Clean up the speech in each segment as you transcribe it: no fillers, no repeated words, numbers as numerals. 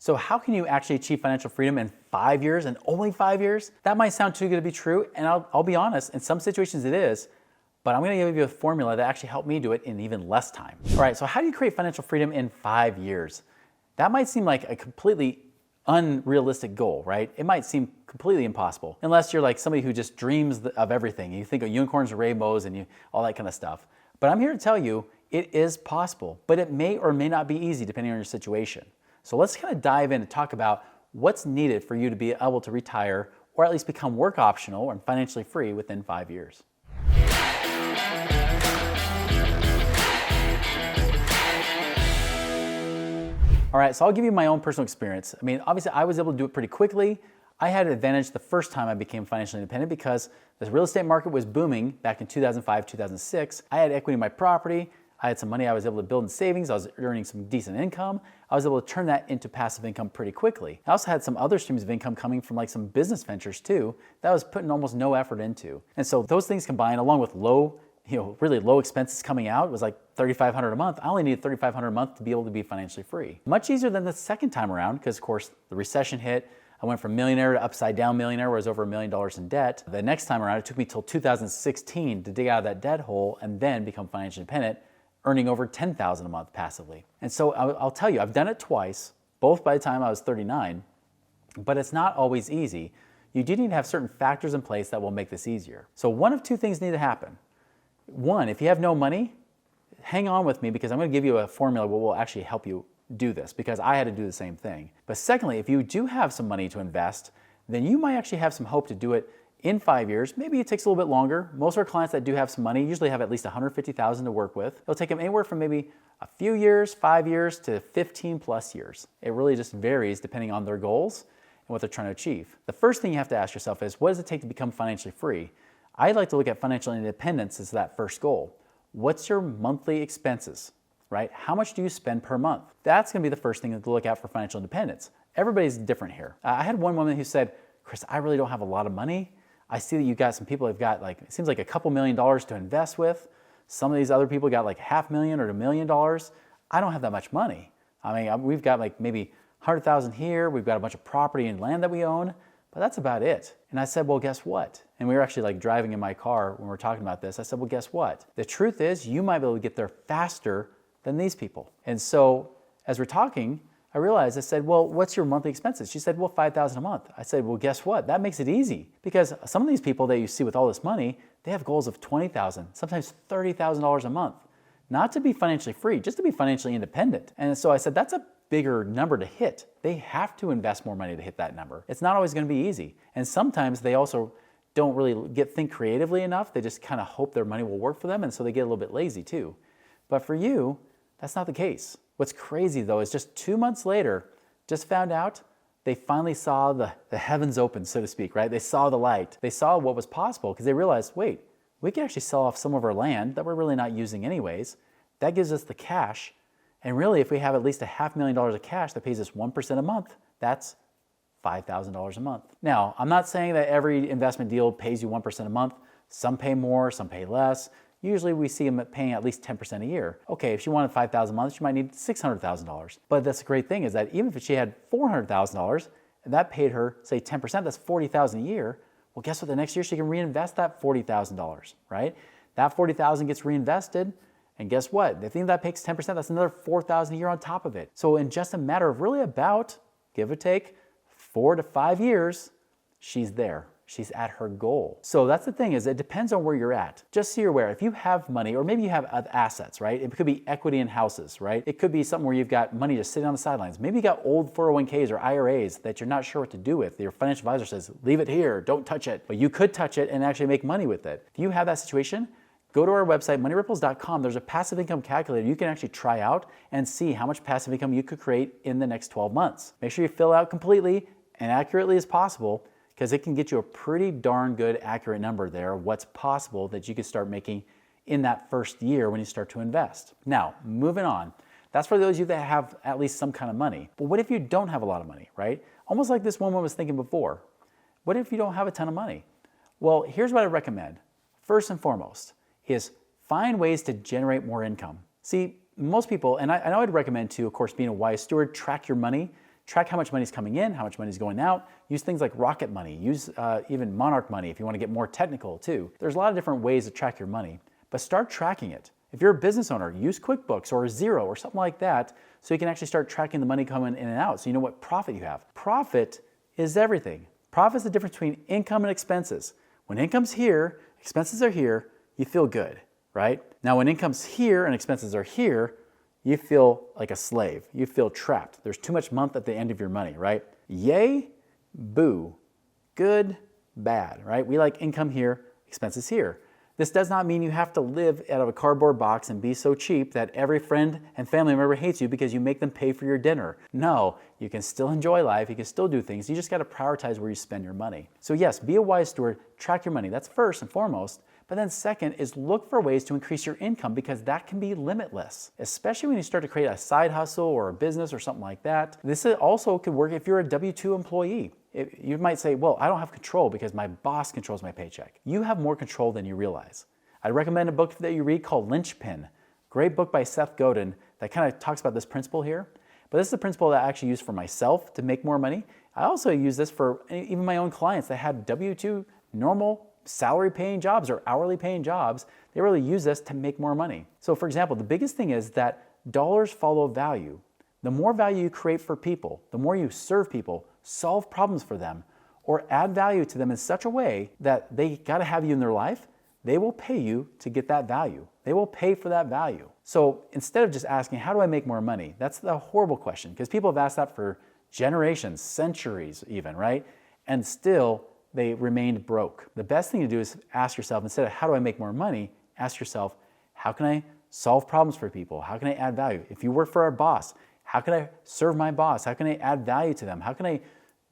So how can you actually achieve financial freedom in 5 years and only 5 years? That might sound too good to be true, and I'll be honest, in some situations it is, but I'm gonna give you a formula that actually helped me do it in even less time. All right, so how do you create financial freedom in 5 years? That might seem like a completely unrealistic goal, right? It might seem completely impossible, unless you're like somebody who just dreams of everything. You think of unicorns and rainbows and all that kind of stuff. But I'm here to tell you, it is possible, but it may or may not be easy depending on your situation. So let's kind of dive in and talk about what's needed for you to be able to retire or at least become work optional and financially free within 5 years. All right, so I'll give you my own personal experience. I mean, obviously I was able to do it pretty quickly. I had an advantage the first time I became financially independent because the real estate market was booming back in 2005, 2006. I had equity in my property. I had some money I was able to build in savings. I was earning some decent income. I was able to turn that into passive income pretty quickly. I also had some other streams of income coming from like some business ventures too that I was putting almost no effort into. And so those things combined along with really low expenses coming out, it was like $3,500 a month. I only needed $3,500 a month to be able to be financially free. Much easier than the second time around because of course the recession hit. I went from millionaire to upside down millionaire where I was over $1 million in debt. The next time around, it took me till 2016 to dig out of that debt hole and then become financially independent, earning over $10,000 a month passively. And so I'll tell you, I've done it twice, both by the time I was 39, but it's not always easy. You do need to have certain factors in place that will make this easier. So one of two things need to happen. One, if you have no money, hang on with me because I'm going to give you a formula that will actually help you do this because I had to do the same thing. But secondly, if you do have some money to invest, then you might actually have some hope to do it in 5 years. Maybe it takes a little bit longer. Most of our clients that do have some money usually have at least $150,000 to work with. It'll take them anywhere from maybe a few years, 5 years to 15 plus years. It really just varies depending on their goals and what they're trying to achieve. The first thing you have to ask yourself is, what does it take to become financially free? I'd like to look at financial independence as that first goal. What's your monthly expenses, right? How much do you spend per month? That's gonna be the first thing to look at for financial independence. Everybody's different here. I had one woman who said, Chris, I really don't have a lot of money. I see that you've got some people who've got like, it seems like a couple $1 million to invest with. Some of these other people got like $500,000 or $1 million. I don't have that much money. I mean, we've got like maybe 100,000 here. We've got a bunch of property and land that we own, but that's about it. And I said, well, guess what? And we were actually like driving in my car when we were talking about this. I said, well, guess what? The truth is you might be able to get there faster than these people. And so as we're talking, I realized, I said, well, what's your monthly expenses? She said, well, $5,000 a month. I said, well, guess what? That makes it easy because some of these people that you see with all this money, they have goals of $20,000, sometimes $30,000 a month, not to be financially free, just to be financially independent. And so I said, that's a bigger number to hit. They have to invest more money to hit that number. It's not always going to be easy. And sometimes they also don't really think creatively enough. They just kind of hope their money will work for them. And so they get a little bit lazy too. But for you, that's not the case. What's crazy though is just 2 months later, just found out they finally saw the heavens open, so to speak, right? They saw the light. They saw what was possible because they realized, wait, we can actually sell off some of our land that we're really not using anyways. That gives us the cash. And really, if we have at least $500,000 of cash that pays us 1% a month, that's $5,000 a month. Now, I'm not saying that every investment deal pays you 1% a month. Some pay more, some pay less. Usually we see them paying at least 10% a year. Okay, if she wanted $5,000 a month, she might need $600,000. But that's the great thing is that even if she had $400,000 and that paid her, say 10%, that's $40,000 a year. Well, guess what? The next year she can reinvest that $40,000, right? That $40,000 gets reinvested. And guess what? If that pays 10%, that's another $4,000 a year on top of it. So in just a matter of really about, give or take, 4 to 5 years, she's there. She's at her goal. So that's the thing is it depends on where you're at. Just so you're aware, if you have money or maybe you have assets, right? It could be equity in houses, right? It could be something where you've got money just sitting on the sidelines. Maybe you got old 401ks or IRAs that you're not sure what to do with. Your financial advisor says, leave it here, don't touch it. But you could touch it and actually make money with it. If you have that situation, go to our website, moneyripples.com. There's a passive income calculator you can actually try out and see how much passive income you could create in the next 12 months. Make sure you fill out completely and accurately as possible because it can get you a pretty darn good accurate number there of what's possible that you could start making in that first year when you start to invest. Now, moving on. That's for those of you that have at least some kind of money. But what if you don't have a lot of money, right? Almost like this woman was thinking before. What if you don't have a ton of money? Well, here's what I recommend. First and foremost is find ways to generate more income. See, most people, and I know I'd recommend too, of course, being a wise steward, track your money, Track how much money is coming in, how much money is going out. Use things like Rocket Money. Use even Monarch Money if you want to get more technical too. There's a lot of different ways to track your money, but start tracking it. If you're a business owner, use QuickBooks or Xero or something like that so you can actually start tracking the money coming in and out so you know what profit you have. Profit is everything. Profit is the difference between income and expenses. When income's here, expenses are here, you feel good, right? Now when income's here and expenses are here, you feel like a slave. You feel trapped. There's too much month at the end of your money, right? Yay, boo, good, bad, right? We like income here, expenses here. This does not mean you have to live out of a cardboard box and be so cheap that every friend and family member hates you because you make them pay for your dinner. No, you can still enjoy life, you can still do things, you just gotta prioritize where you spend your money. So yes, be a wise steward, track your money, that's first and foremost. But then second is look for ways to increase your income because that can be limitless, especially when you start to create a side hustle or a business or something like that. This also could work if you're a W-2 employee. You might say, well, I don't have control because my boss controls my paycheck. You have more control than you realize. I'd recommend a book that you read called Linchpin. Great book by Seth Godin that kind of talks about this principle here. But this is the principle that I actually use for myself to make more money. I also use this for even my own clients that had W-2 normal salary paying jobs or hourly paying jobs. They really use this to make more money. So for example, the biggest thing is that dollars follow value. The more value you create for people, the more you serve people, solve problems for them, or add value to them in such a way that they gotta have you in their life, they will pay you to get that value. They will pay for that value. So instead of just asking, how do I make more money? That's the horrible question because people have asked that for generations, centuries even, right? And still they remained broke. The best thing to do is ask yourself, instead of how do I make more money, ask yourself, how can I solve problems for people? How can I add value? If you work for a boss, how can I serve my boss? How can I add value to them? How can I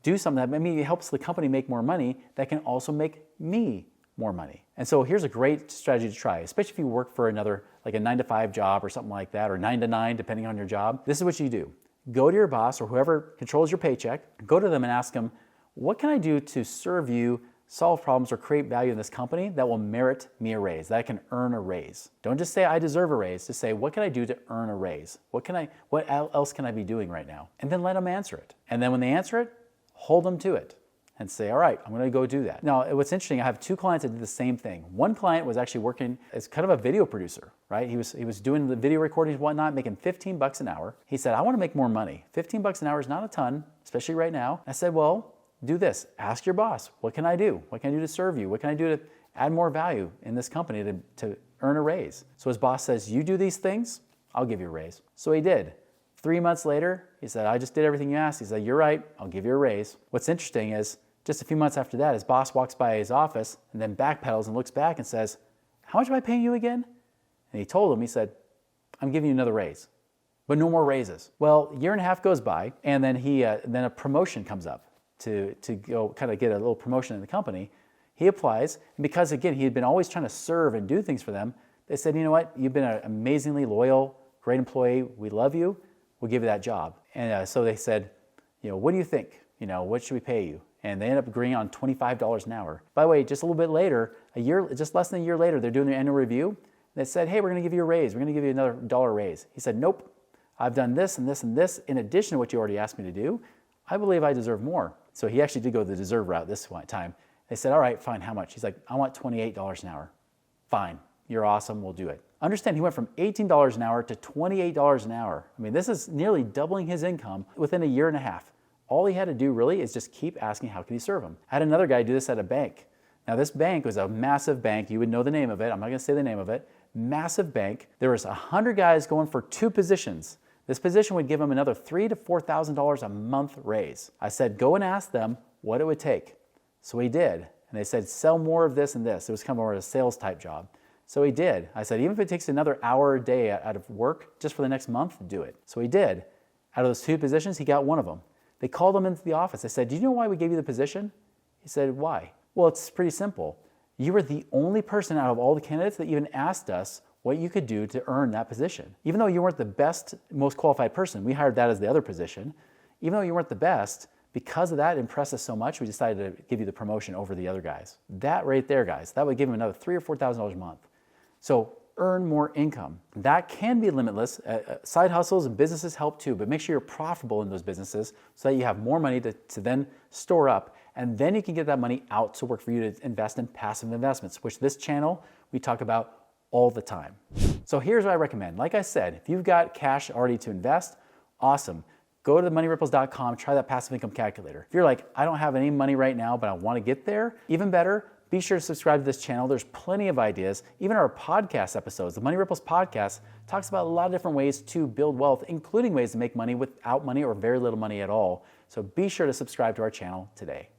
do something that maybe helps the company make more money that can also make me more money? And so here's a great strategy to try, especially if you work for another, like a 9-to-5 job or something like that, or 9 to 9, depending on your job. This is what you do. Go to your boss or whoever controls your paycheck, go to them and ask them, what can I do to serve you, solve problems, or create value in this company that will merit me a raise, that I can earn a raise? Don't just say I deserve a raise, just say what can I do to earn a raise? What else can I be doing right now? And then let them answer it. And then when they answer it, hold them to it and say, all right, I'm gonna go do that. Now, what's interesting, I have 2 clients that did the same thing. One client was actually working as kind of a video producer, right? He was doing the video recordings and whatnot, making $15 an hour. He said, I wanna make more money. $15 an hour is not a ton, especially right now. I said, well, do this. Ask your boss, what can I do? What can I do to serve you? What can I do to add more value in this company to earn a raise? So his boss says, you do these things, I'll give you a raise. So he did. 3 months later, he said, I just did everything you asked. He said, you're right, I'll give you a raise. What's interesting is just a few months after that, his boss walks by his office and then backpedals and looks back and says, how much am I paying you again? And he told him, he said, I'm giving you another raise, but no more raises. Well, a year and a half goes by and then then a promotion comes up. To go kind of get a little promotion in the company. He applies, and because again, he had been always trying to serve and do things for them, they said, you know what, you've been an amazingly loyal, great employee, we love you, we'll give you that job. And so they said, you know, what do you think? You know, what should we pay you? And they ended up agreeing on $25 an hour. By the way, just a little bit later, just less than a year later, they're doing their annual review. They said, hey, we're gonna give you a raise, we're gonna give you another $1 raise. He said, nope, I've done this and this and this in addition to what you already asked me to do. I believe I deserve more. So he actually did go the deserve route this time. They said, all right, fine, how much? He's like, I want $28 an hour. Fine, you're awesome, we'll do it. Understand, he went from $18 an hour to $28 an hour. I mean, this is nearly doubling his income within a year and a half. All he had to do really is just keep asking, how can he serve him? I had another guy do this at a bank. Now this bank was a massive bank. You would know the name of it. I'm not gonna say the name of it. Massive bank. There was 100 guys going for 2 positions. This position would give him another $3,000 to $4,000 a month raise. I said, go and ask them what it would take. So he did. And they said, sell more of this and this. It was kind of more of a sales type job. So he did. I said, even if it takes another hour a day out of work just for the next month, do it. So he did. Out of those 2 positions, he got one of them. They called him into the office. They said, do you know why we gave you the position? He said, why? Well, it's pretty simple. You were the only person out of all the candidates that even asked us what you could do to earn that position. Even though you weren't the best, most qualified person, we hired that as the other position. Even though you weren't the best, because of that impressed us so much, we decided to give you the promotion over the other guys. That right there, guys, that would give him another $3,000 or $4,000 a month. So earn more income. That can be limitless. Side hustles and businesses help too, but make sure you're profitable in those businesses so that you have more money to then store up, and then you can get that money out to work for you to invest in passive investments, which this channel we talk about all the time. So here's what I recommend. Like I said, if you've got cash already to invest, awesome. Go to moneyripples.com, try that passive income calculator. If you're like, I don't have any money right now, but I want to get there, even better, be sure to subscribe to this channel. There's plenty of ideas. Even our podcast episodes, the Money Ripples podcast, talks about a lot of different ways to build wealth, including ways to make money without money or very little money at all. So be sure to subscribe to our channel today.